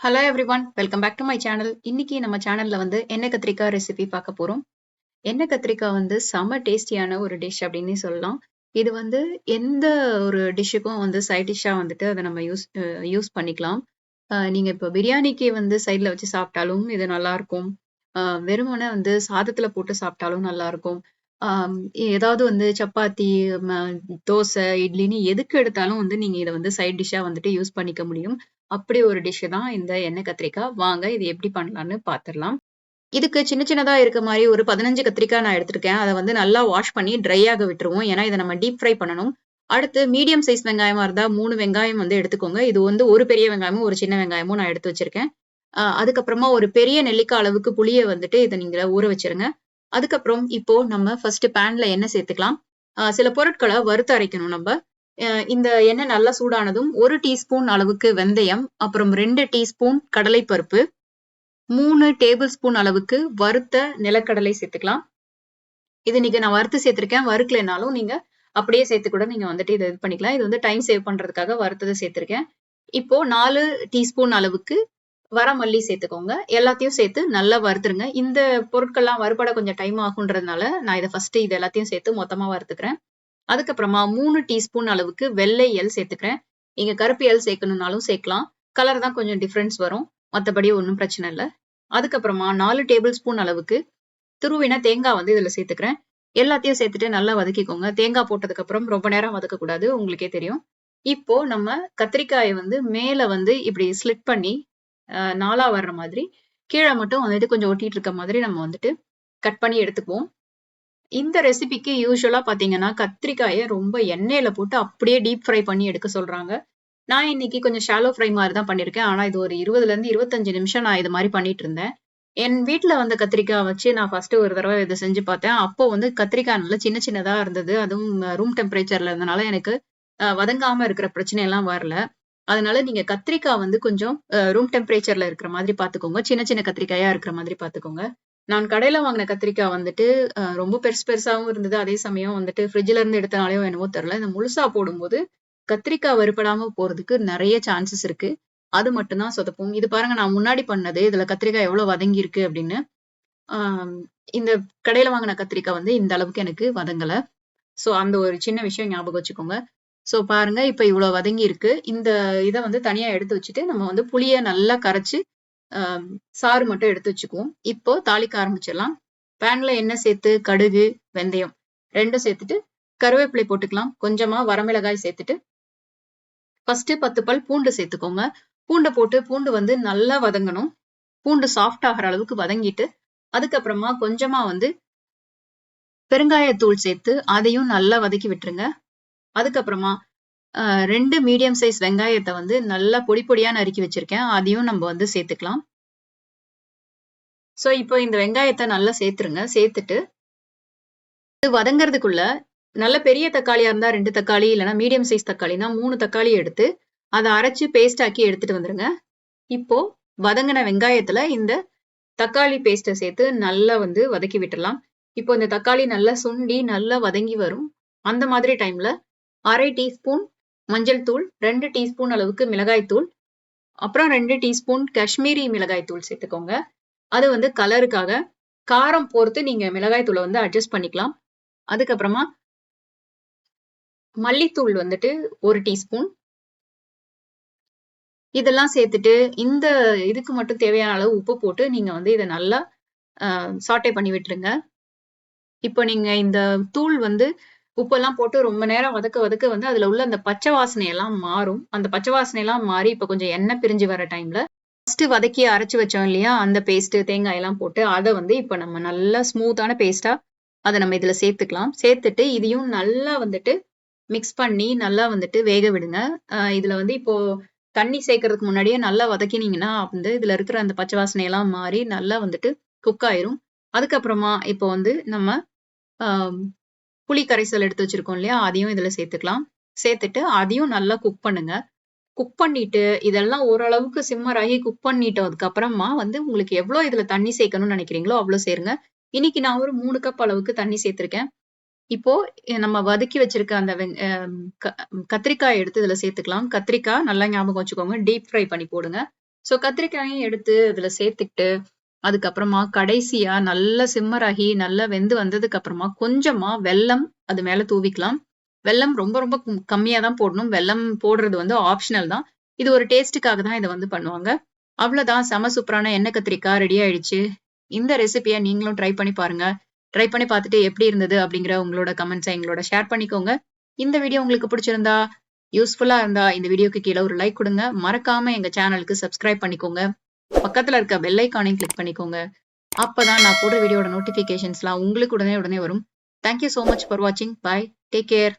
Hello everyone, welcome back to my channel. இன்னைக்கு நம்ம சேனல்ல வந்து எண்ணெய் கத்திரிக்காய் ரெசிபி பார்க்க போறோம். எண்ணெய் கத்திரிக்காய் வந்து செம டேஸ்டியான ஒரு டிஷ் அப்படின்னு சொல்லலாம். இது வந்து எந்த ஒரு டிஷ்ஷுக்கும் வந்து சைட் டிஷ்ஷா வந்துட்டு அதை நம்ம யூஸ் பண்ணிக்கலாம். நீங்க இப்போ பிரியாணிக்கு வந்து சைட்ல வச்சு சாப்பிட்டாலும் இது நல்லா இருக்கும். வெறுமனே வந்து சாதத்துல போட்டு சாப்பிட்டாலும் நல்லா இருக்கும். ஆம், ஏதாவது வந்து சப்பாத்தி, ம தோசை, இட்லின்னு எதுக்கு எடுத்தாலும் வந்து நீங்க இத வந்து சைட் டிஷ்ஷா வந்துட்டு யூஸ் பண்ணிக்க முடியும். அப்படி ஒரு டிஷ் தான் இந்த எண்ணெய் கத்திரிக்காய். வாங்க இது எப்படி பண்ணலான்னு பார்த்துரலாம். இதுக்கு சின்ன சின்னதா இருக்க மாரி ஒரு 15 கத்திரிக்காய் நான் எடுத்திருக்கேன். அத வந்து நல்லா வாஷ் பண்ணி ட்ரை ஆக விட்டுருவோம். ஏன்னா, இத நம்ம டீப் ஃப்ரை பண்ணணும். அடுத்து மீடியம் சைஸ் வெங்காயமா இருந்தா 3 வெங்காயம் வந்து எடுத்துக்கோங்க. இது வந்து ஒரு பெரிய வெங்காயமும், ஒரு சின்ன வெங்காயமும் நான் எடுத்து வச்சிருக்கேன். அதுக்கப்புறமா ஒரு பெரிய நெல்லிக்காய் அளவுக்கு புளிய வந்துட்டு இத நீங்க ஊற வச்சுருங்க. அதுக்கப்புறம் இப்போ நம்ம ஃபர்ஸ்ட் பேன்ல எண்ணெய் சேர்த்துக்கலாம். சில பொருட்கள வறுத்து அரைக்கணும் நம்ப. இந்த எண்ணெய் நல்லா சூடானதும் 1 டீஸ்பூன் அளவுக்கு வெந்தயம், அப்புறம் 2 டீஸ்பூன் கடலை பருப்பு, 3 டேபிள் ஸ்பூன் அளவுக்கு வறுத்த நிலக்கடலை சேர்த்துக்கலாம். இது இன்னைக்கு நான் வறுத்து சேர்த்திருக்கேன். வறுக்கலைனாலும் நீங்க அப்படியே சேர்த்து கூட நீங்க வந்துட்டு இத இது பண்ணிக்கலாம். இது வந்து டைம் சேவ் பண்றதுக்காக வறுத்தத சேர்த்திருக்கேன். இப்போ 4 டீஸ்பூன் அளவுக்கு வரமல்லி சேர்த்துக்கோங்க. எல்லாத்தையும் சேர்த்து நல்லா வறுத்துருங்க. இந்த பொருட்கள்லாம் வறுபட கொஞ்சம் டைம் ஆகுன்றதுனால, நான் இத ஃபர்ஸ்ட் இது எல்லாத்தையும் சேர்த்து மொத்தமா வறுத்துக்கிறேன். அதுக்கப்புறமா 3 டீஸ்பூன் அளவுக்கு வெள்ளை எள் சேர்த்துக்கிறேன். நீங்க கருப்பு எள் சேர்க்கணும்னாலும் சேர்க்கலாம். கலர் தான் கொஞ்சம் டிஃபரன்ஸ் வரும். மத்தபடி ஒண்ணும் பிரச்சனை இல்ல. அதுக்கப்புறமா 4 டேபிள் ஸ்பூன் அளவுக்கு துருவின தேங்காய் வந்து இதுல சேர்த்துக்கிறேன். எல்லாத்தையும் சேர்த்துட்டு நல்லா வதக்கிக்கோங்க. தேங்காய் போட்டதுக்கு அப்புறம் ரொம்ப நேரம் வதக்கக்கூடாது. உங்களுக்கே தெரியும். இப்போ நம்ம கத்திரிக்காய வந்து மேல வந்து இப்படி ஸ்லிட் பண்ணி 4ஆ வர்ற மாதிரி, கீழ மட்டும் வந்துட்டு கொஞ்சம் ஒட்டிட்டு இருக்க மாதிரி நம்ம வந்துட்டு கட் பண்ணி எடுத்துக்குவோம். இந்த ரெசிபிக்கு யூசுவலா பார்த்தீங்கன்னா, கத்திரிக்காய ரொம்ப எண்ணெயில போட்டு அப்படியே டீப் ஃப்ரை பண்ணி எடுக்க சொல்றாங்க. நான் இன்னைக்கு கொஞ்சம் ஷாலோ ஃப்ரை மாரி தான் பண்ணியிருக்கேன். ஆனா இது ஒரு 20லருந்து 25 நிமிஷம் நான் இது மாரி பண்ணிட்டு இருந்தேன். என் வீட்ல வந்த கத்திரிக்காய் வச்சு நான் ஃபர்ஸ்ட் ஒரு தடவ இத செஞ்சு பார்த்தேன். அப்போ வந்து கத்திரிக்காய் நல்லா சின்ன சின்னதா இருந்தது. அதுவும் ரூம் டெம்பரேச்சர்ல இருந்தனால எனக்கு வதங்காம இருக்கிற பிரச்சனை எல்லாம் வரல. அதனால நீங்க கத்திரிக்காய் வந்து கொஞ்சம் ரூம் டெம்பரேச்சர்ல இருக்கிற மாதிரி பார்த்துக்கோங்க. சின்ன சின்ன கத்திரிக்காயா இருக்கிற மாதிரி பார்த்துக்கோங்க. நான் கடையில வாங்குன கத்திரிக்காய் வந்துட்டு ரொம்ப பெருசு பெருசாவும் இருந்தது. அதே சமயம் வந்துட்டு ஃப்ரிட்ஜ்ல இருந்து எடுத்தனாலயோ என்னவோ தெரியல. இந்த முழுசா போடும்போது கத்திரிக்காய் வறுபடாம போறதுக்கு நெறைய சான்சஸ் இருக்கு. அது மட்டும் தான் சொதப்பும். இது பாருங்க நான் முன்னாடி பண்ணது. இதுல கத்திரிக்காய் எவ்வளோ வதங்கியிருக்கு அப்படின்னு. ஆம், இந்த கடையில வாங்குன கத்திரிக்காய் வந்து இந்த அளவுக்கு எனக்கு வதங்கல. சோ அந்த ஒரு சின்ன விஷயம் ஞாபகம் வச்சுக்கோங்க. சோ பாருங்க இப்ப இவ்ளோ வதங்கி இருக்கு. இந்த இத வந்து தனியா எடுத்து வச்சுட்டு, நம்ம வந்து புளிய நல்லா கரைச்சு, அ சாறு மட்டும் எடுத்து வச்சுக்குவோம். இப்போ தாளிக்க ஆரம்பிச்சிடலாம். பேன்ல எண்ணெய் சேர்த்து, கடுகு, வெந்தயம் 2ம் சேர்த்துட்டு, கருவேப்பிலை போட்டுக்கலாம். கொஞ்சமா வரமிளகாய் சேர்த்துட்டு, ஃபர்ஸ்ட்டு 10 பல் பூண்டு சேர்த்துக்கோங்க. பூண்ட போட்டு பூண்டு வந்து நல்லா வதங்கணும். பூண்டு சாஃப்ட் ஆகுற அளவுக்கு வதங்கிட்டு, அதுக்கப்புறமா கொஞ்சமா வந்து பெருங்காயத்தூள் சேர்த்து, அதையும் நல்லா வதக்கி விட்டுருங்க. அதுக்கப்புறமா 2 மீடியம் சைஸ் வெங்காயத்த வந்து நல்லா பொடி பொடியா நறுக்கி வச்சிருக்கேன். அதையும் நம்ம வந்து சேர்த்துக்கலாம். இப்போ இந்த வெங்காயத்த நல்லா சேர்த்துருங்க. சேர்த்துட்டு இது வதங்கறதுக்குள்ள நல்ல பெரிய தக்காளியா இருந்தா 2 தக்காளி, இல்லன்னா மீடியம் சைஸ் தக்காளினா 3 தக்காளி எடுத்து, அத அரைச்சு பேஸ்ட் ஆக்கி எடுத்துட்டு வந்துருங்க. இப்போ வதங்குன வெங்காயத்துல இந்த தக்காளி பேஸ்ட்ட சேர்த்து நல்லா வந்து வதக்கி விட்டுறலாம். இப்போ இந்த தக்காளி நல்லா சுண்டி, நல்லா வதங்கி வரும். அந்த மாதிரி டைம்ல 1/2 டீஸ்பூன் மஞ்சள் தூள், 2 டீஸ்பூன் அளவுக்கு மிளகாய் தூள், அப்புறம் 2 டீஸ்பூன் காஷ்மீரி மிளகாய் தூள் சேர்த்துக்கோங்க. அது வந்து கலருக்காக. காரம் பொறுத்து நீங்க மிளகாய் தூள வந்து அட்ஜஸ்ட் பண்ணிக்கலாம். அதுக்கப்புறமா மல்லித்தூள் வந்துட்டு 1 டீஸ்பூன். இதெல்லாம் சேர்த்துட்டு, இந்த இதுக்கு மட்டும் தேவையான அளவு உப்பு போட்டு, நீங்க வந்து இத நல்லா சாட்டே பண்ணி விட்டுருங்க. இப்போ நீங்க இந்த தூள் வந்து உப்பெல்லாம் போட்டு ரொம்ப நேரம் வதக்க வதக்க வந்து அதுல உள்ள அந்த பச்சை வாசனை எல்லாம் மாறும். அந்த பச்சை வாசனை எல்லாம் மாறி இப்ப கொஞ்சம் எண்ணெய் பிரிஞ்சு வர டைம்ல ஃபர்ஸ்ட் வதக்கி அரைச்சு வச்சோம் இல்லையா? அந்த பேஸ்ட் தேங்காய் எல்லாம் போட்டு அத வந்து இப்ப நம்ம நல்லா ஸ்மூத்தான பேஸ்ட்டா அத நம்ம இதுல சேர்த்துக்கலாம். சேர்த்துட்டு இதையும் நல்லா வந்துட்டு மிக்ஸ் பண்ணி நல்லா வந்துட்டு வேக விடுங்க. இதுல வந்து இப்போ தண்ணி சேர்க்கறதுக்கு முன்னாடியே நல்லா வதக்கினீங்கன்னா வந்து இதுல இருக்கிற அந்த பச்சை வாசனை எல்லாம் மாறி நல்லா வந்துட்டு குக் ஆயிரும். அதுக்கப்புறமா இப்போ வந்து நம்ம ஆ புளி கரைசல் எடுத்து வச்சிருக்கோம் இல்லையா? அதையும் இதுல சேர்த்துக்கலாம். சேர்த்துட்டு அதையும் நல்லா குக் பண்ணுங்க. குக் பண்ணிட்டு, இதெல்லாம் ஓரளவுக்கு சிம்மர் ஆகி குக் பண்ணிட்டதுக்கு அப்புறமா வந்து உங்களுக்கு எவ்ளோ இதுல தண்ணி சேர்க்கணும்னு நினைக்கிறீங்களோ, அவ்ளோ சேருங்க. இன்னைக்கு நான் ஒரு 3 கப் அளவுக்கு தண்ணி சேர்த்திருக்கேன். இப்போ நம்ம வதக்கி வச்சிருக்க அந்த வெங் அ க கத்திரிக்காய் எடுத்து இதுல சேர்த்துக்கலாம். கத்திரிக்காய் நல்லா ஞாபகம் வச்சுக்கோங்க. டீப் ஃப்ரை பண்ணி போடுங்க. சோ கத்திரிக்காயும் எடுத்து இதுல சேர்த்துக்கிட்டு, அதுக்கப்புறமா கடைசியா நல்லா சிம்மர் ஆகி, நல்லா வெந்து வந்ததுக்கு அப்புறமா கொஞ்சமா வெல்லம் அது மேல தூவிக்கலாம். வெல்லம் ரொம்ப ரொம்ப கம்மியா தான் போடணும். வெல்லம் போடுறது வந்து ஆப்ஷனல் தான். இது ஒரு டேஸ்ட்டுக்காக தான் இத வந்து பண்ணுவாங்க. அவ்வளோதான் செம சூப்பரான எண்ணெய் கத்திரிக்காய் ரெடி ஆயிடுச்சு. இந்த ரெசிபிய நீங்களும் ட்ரை பண்ணி பாருங்க. ட்ரை பண்ணி பார்த்துட்டு எப்படி இருந்தது அப்படிங்கிற உங்களோட கமெண்ட்ஸ எங்களோட ஷேர் பண்ணிக்கோங்க. இந்த வீடியோ உங்களுக்கு பிடிச்சிருந்தா, யூஸ்ஃபுல்லா இருந்தா இந்த வீடியோக்கு கீழ ஒரு லைக் குடுங்க. மறக்காம எங்க சேனலுக்கு சப்ஸ்கிரைப் பண்ணிக்கோங்க. பக்கத்துல இருக்க பெல் ஐகானையும் கிளிக் பண்ணிக்கோங்க. அப்பதான் நான் போடுற வீடியோட நோட்டிஃபிகேஷன்ஸ்லாம் உங்களுக்கு உடனே உடனே வரும். Thank you so much for வாட்சிங். பை. Take care.